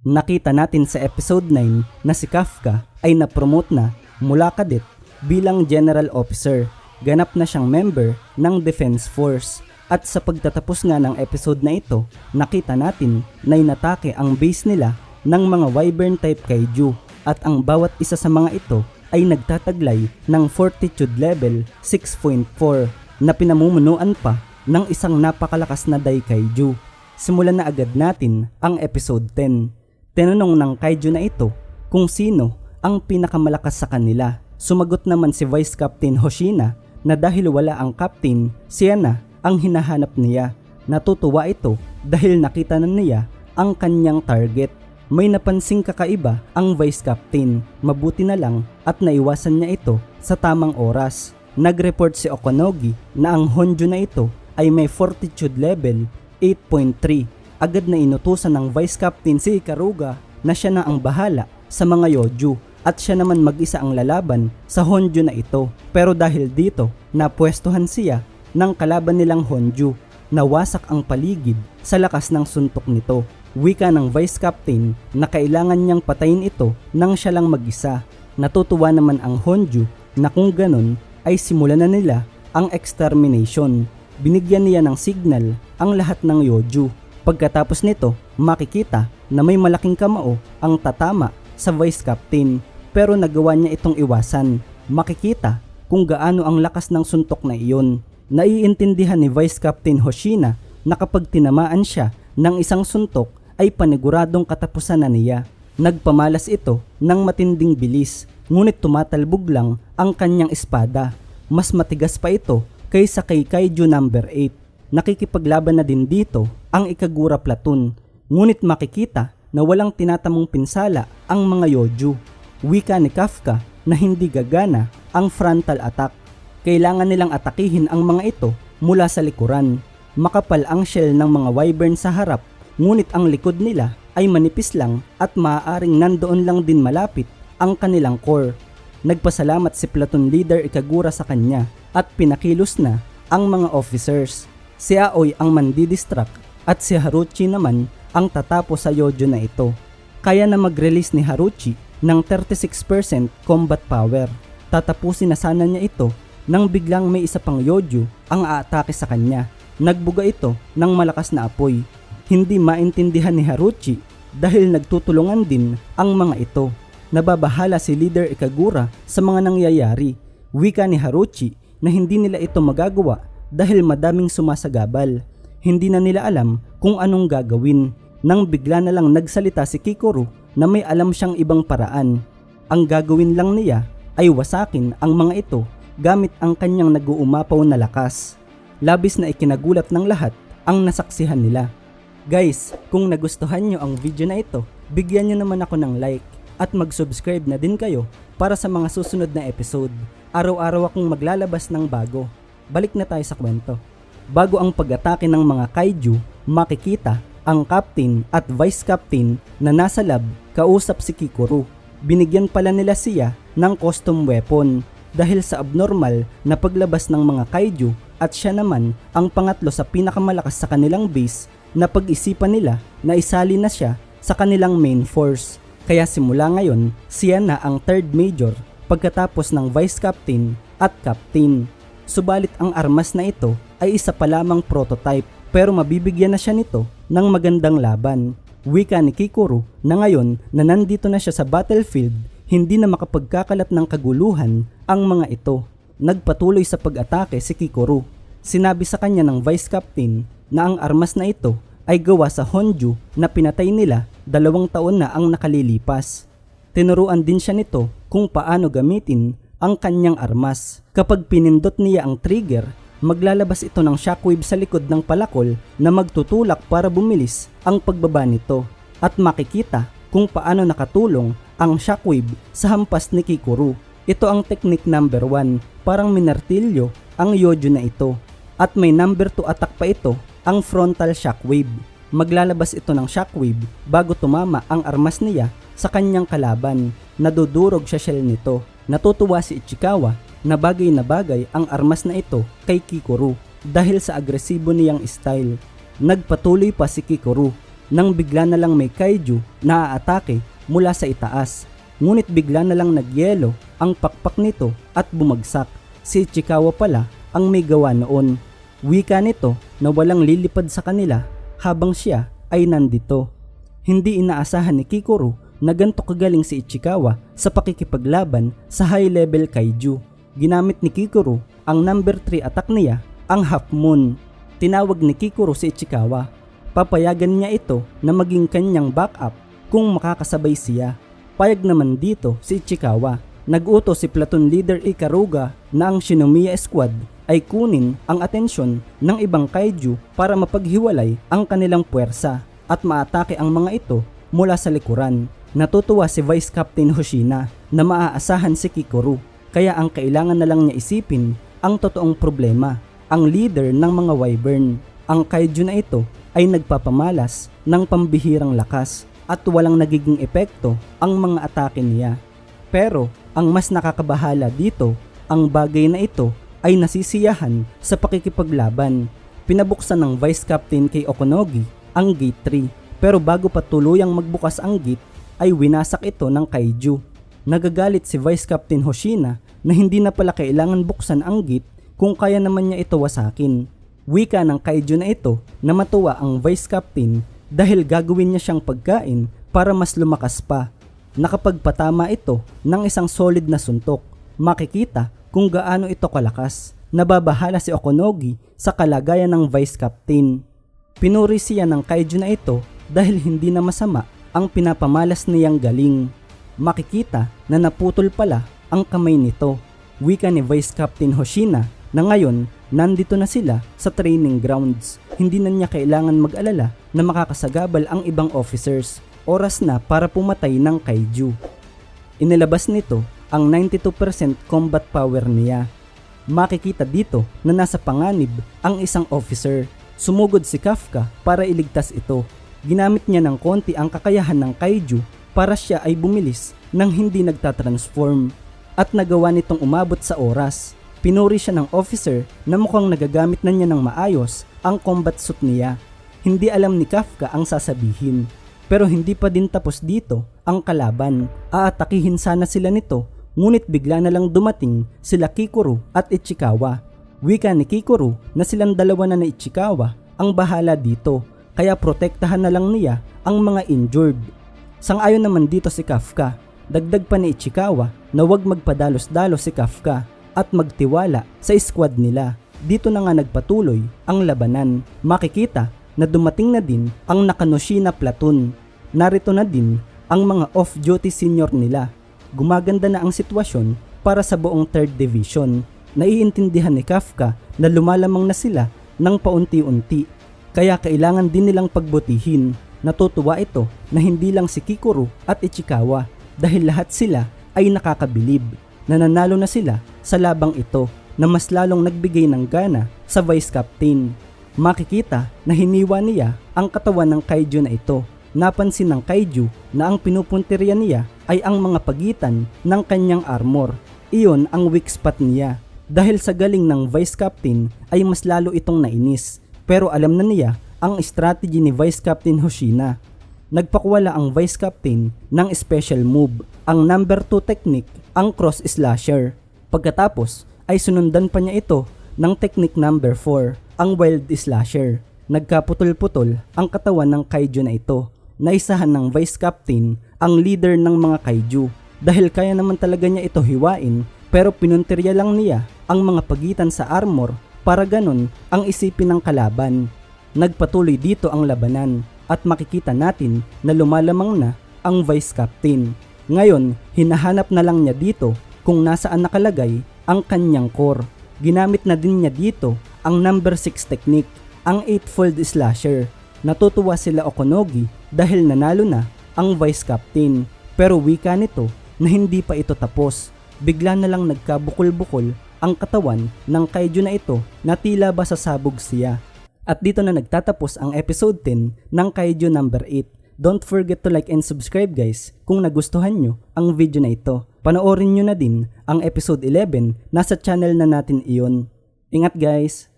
Nakita natin sa episode 9 na si Kafka ay napromote na mula cadet bilang general officer. Ganap na siyang member ng Defense Force. At sa pagtatapos nga ng episode na ito, nakita natin na inatake ang base nila ng mga Wyvern type kaiju at ang bawat isa sa mga ito ay nagtataglay ng fortitude level 6.4 na pinamumunuan pa ng isang napakalakas na Daikaiju. Simulan na agad natin ang episode 10. Tinanong ng kaiju na ito kung sino ang pinakamalakas sa kanila. Sumagot naman si Vice Captain Hoshina na dahil wala ang captain, siya na ang hinahanap niya. Natutuwa ito dahil nakita na niya ang kanyang target. May napansing kakaiba ang Vice Captain. Mabuti na lang at naiwasan niya ito sa tamang oras. Nag-report si Okonogi na ang Honju na ito ay may fortitude level 8.3. Agad na inutusan ng Vice Captain si Ikaruga na siya na ang bahala sa mga Yoju at siya naman mag-isa ang lalaban sa Honju na ito. Pero dahil dito, napwestuhan siya ng kalaban nilang Honju. Nawasak ang paligid sa lakas ng suntok nito. Wika ng Vice Captain na kailangan niyang patayin ito nang siya lang mag-isa. Natutuwa naman ang Honju na kung ganun ay simulan na nila ang extermination. Binigyan niya ng signal ang lahat ng Yoju. Pagkatapos nito, makikita na may malaking kamao ang tatama sa Vice Captain pero nagawa niya itong iwasan. Makikita kung gaano ang lakas ng suntok na iyon. Naiintindihan ni Vice Captain Hoshina na kapag tinamaan siya ng isang suntok ay paniguradong katapusan na niya. Nagpamalas ito ng matinding bilis, ngunit tumatalbog lang ang kanyang espada. Mas matigas pa ito kaysa kay Kaiju number 8. Nakikipaglaban na din dito ang Ikagura platoon, ngunit makikita na walang tinatamong pinsala ang mga Yoju. Wika ni Kafka na hindi gagana ang frontal attack. Kailangan nilang atakihin ang mga ito mula sa likuran. Makapal ang shell ng mga Wyvern sa harap, ngunit ang likod nila ay manipis lang at maaaring nandoon lang din malapit ang kanilang core. Nagpasalamat si platoon leader Ikagura sa kanya at pinakilos na ang mga officers. Si Aoi ang mandidistract at si Haruchi naman ang tatapos sa Yoju na ito. Kaya na mag-release ni Haruchi ng 36% combat power. Tatapusin na sana niya ito nang biglang may isa pang Yoju ang aatake sa kanya. Nagbuga ito ng malakas na apoy. Hindi maintindihan ni Haruchi dahil nagtutulungan din ang mga ito. Nababahala si Leader Ikagura sa mga nangyayari. Wika ni Haruchi na hindi nila ito magagawa dahil madaming sumasagabal. Hindi na nila alam kung anong gagawin. Nang bigla na lang nagsalita si Kikoru na may alam siyang ibang paraan. Ang gagawin lang niya ay wasakin ang mga ito gamit ang kanyang nag-uumapaw na lakas. Labis na ikinagulat ng lahat ang nasaksihan nila. Guys, kung nagustuhan nyo ang video na ito, bigyan nyo naman ako ng like at mag-subscribe na din kayo para sa mga susunod na episode. Araw-araw akong maglalabas ng bago. Balik na tayo sa kwento. Bago ang pag-atake ng mga kaiju, makikita ang captain at vice captain na nasa lab kausap si Kikoru. Binigyan pala nila siya ng custom weapon dahil sa abnormal na paglabas ng mga kaiju at siya naman ang pangatlo sa pinakamalakas sa kanilang base na pag-isipan nila na isali na siya sa kanilang main force. Kaya simula ngayon, siya na ang third major pagkatapos ng vice captain at captain. Subalit ang armas na ito ay isa pa lamang prototype pero mabibigyan na siya nito ng magandang laban. Wika ni Kikoru na ngayon na nandito na siya sa battlefield, hindi na makapagkakalat ng kaguluhan ang mga ito. Nagpatuloy sa pag-atake si Kikoru. Sinabi sa kanya ng vice captain na ang armas na ito ay gawa sa Honju na pinatay nila 2 taon na ang nakalilipas. Tinuruan din siya nito kung paano gamitin ang kanyang armas. Kapag pinindot niya ang trigger, maglalabas ito ng shockwave sa likod ng palakol na magtutulak para bumilis ang pagbaba nito. At makikita kung paano nakatulong ang shockwave sa hampas ni Kikoru. Ito ang technique number 1, parang minartilyo ang Yoju na ito. At may number 2 attack pa ito, ang frontal shockwave. Maglalabas ito ng shockwave bago tumama ang armas niya sa kanyang kalaban. Nadudurog sa shell nito. Natutuwa si Ichikawa na bagay ang armas na ito kay Kikoru dahil sa agresibo niyang style. Nagpatuloy pa si Kikoru. nang bigla na lang may kaiju na aatake mula sa itaas. Ngunit bigla na lang nagyelo ang pakpak nito at bumagsak. Si Ichikawa pala ang may gawa noon. Wika nito na walang lilipad sa kanila habang siya ay nandito. Hindi inaasahan ni Kikoru na ganito kagaling si Ichikawa sa pakikipaglaban sa high level kaiju. Ginamit ni Kikoru ang number 3 attack niya, ang Half Moon. Tinawag ni Kikoru si Ichikawa. Papayagan niya ito na maging kanyang backup kung makakasabay siya. Payag naman dito si Ichikawa. Nag-utos si Platoon Leader Ikaruga na ang Shinomiya Squad ay kunin ang atensyon ng ibang kaiju para mapaghiwalay ang kanilang puwersa at maatake ang mga ito mula sa likuran. Natutuwa si Vice Captain Hoshina na maaasahan si Kikoru, kaya ang kailangan na lang niya isipin ang totoong problema, ang leader ng mga Wyvern. Ang kaiju na ito ay nagpapamalas ng pambihirang lakas at walang nagiging epekto ang mga atake niya. Pero ang mas nakakabahala dito, ang bagay na ito ay nasisiyahan sa pakikipaglaban. Pinabuksan ng Vice Captain kay Okonogi ang Gate 3, pero bago pa tuluyang magbukas ang gate ay winasak ito ng kaiju. Nagagalit si Vice Captain Hoshina na hindi na pala kailangan buksan ang gate kung kaya naman niya ito wasakin. Wika ng kaiju na ito na matuwa ang Vice Captain dahil gagawin niya siyang pagkain para mas lumakas pa. Nakapagpatama ito ng isang solid na suntok. Makikita kung gaano ito kalakas. Nababahala si Okonogi sa kalagayan ng Vice Captain. Pinuri siya ng kaiju na ito dahil hindi na masama ang pinapamalas niyang galing. Makikita na naputol pala ang kamay nito. Wika ni Vice Captain Hoshina na ngayon nandito na sila sa training grounds. Hindi na niya kailangan mag-alala na makakasagabal ang ibang officers. Oras na para pumatay ng kaiju. Inilabas nito ang 92% combat power niya. Makikita dito na nasa panganib ang isang officer. Sumugod si Kafka para iligtas ito. Ginamit niya ng konti ang kakayahan ng kaiju para siya ay bumilis nang hindi nagtatransform. At nagawa nitong umabot sa oras. Pinuri siya ng officer na mukhang nagagamit na niya ng maayos ang combat suit niya. Hindi alam ni Kafka ang sasabihin. Pero hindi pa din tapos dito ang kalaban. Aatakihin sana sila nito, ngunit bigla na lang dumating sila Kikoru at Ichikawa. Wika ni Kikoru na silang dalawa na Ichikawa ang bahala dito, kaya protektahan na lang niya ang mga injured. Sang-ayon naman dito si Kafka. Dagdag pa ni Ichikawa na huwag magpadalos-dalos si Kafka at magtiwala sa squad nila. Dito na nga nagpatuloy ang labanan. Makikita na dumating na din ang Nakanoshina Platoon. Narito na din ang mga off-duty senior nila. Gumaganda na ang sitwasyon para sa buong 3rd Division. Naiintindihan ni Kafka na lumalamang na sila ng paunti-unti. Kaya kailangan din nilang pagbutihin. Natutuwa ito na hindi lang si Kikoru at Ichikawa dahil lahat sila ay nakakabilib. Nananalo na sila sa labang ito na mas lalong nagbigay ng gana sa Vice Captain. Makikita na hiniwa niya ang katawan ng kaiju na ito. Napansin ng kaiju na ang pinupuntirya niya ay ang mga pagitan ng kanyang armor. Iyon ang weak spot niya. Dahil sa galing ng Vice Captain ay mas lalo itong nainis. Pero alam na niya ang strategy ni Vice Captain Hoshina. Nagpakuwala ang Vice Captain ng special move, ang number 2 technique, ang cross slasher. Pagkatapos ay sunundan pa niya ito ng technique number 4, ang wild slasher. Nagkaputol-putol ang katawan ng kaiju na ito. Naisahan ng Vice Captain ang leader ng mga kaiju dahil kaya naman talaga niya ito hiwain, pero pinuntirya lang niya ang mga pagitan sa armor para ganon ang isipin ng kalaban. Nagpatuloy dito ang labanan at makikita natin na lumalamang na ang Vice Captain. Ngayon, hinahanap na lang niya dito kung nasaan nakalagay ang kanyang core. Ginamit na din niya dito ang number 6 technique, ang 8-fold slasher. Natutuwa sila Okonogi dahil nanalo na ang Vice Captain, pero wika nito na hindi pa ito tapos. Bigla na lang nagkabukol-bukol ang katawan ng kaiju na ito na tila ba sasabog siya. At dito na nagtatapos ang episode 10 ng Kaiju number 8. Don't forget to like and subscribe guys kung nagustuhan nyo ang video na ito. Panoorin nyo na din ang episode 11, nasa channel na natin iyon. Ingat guys!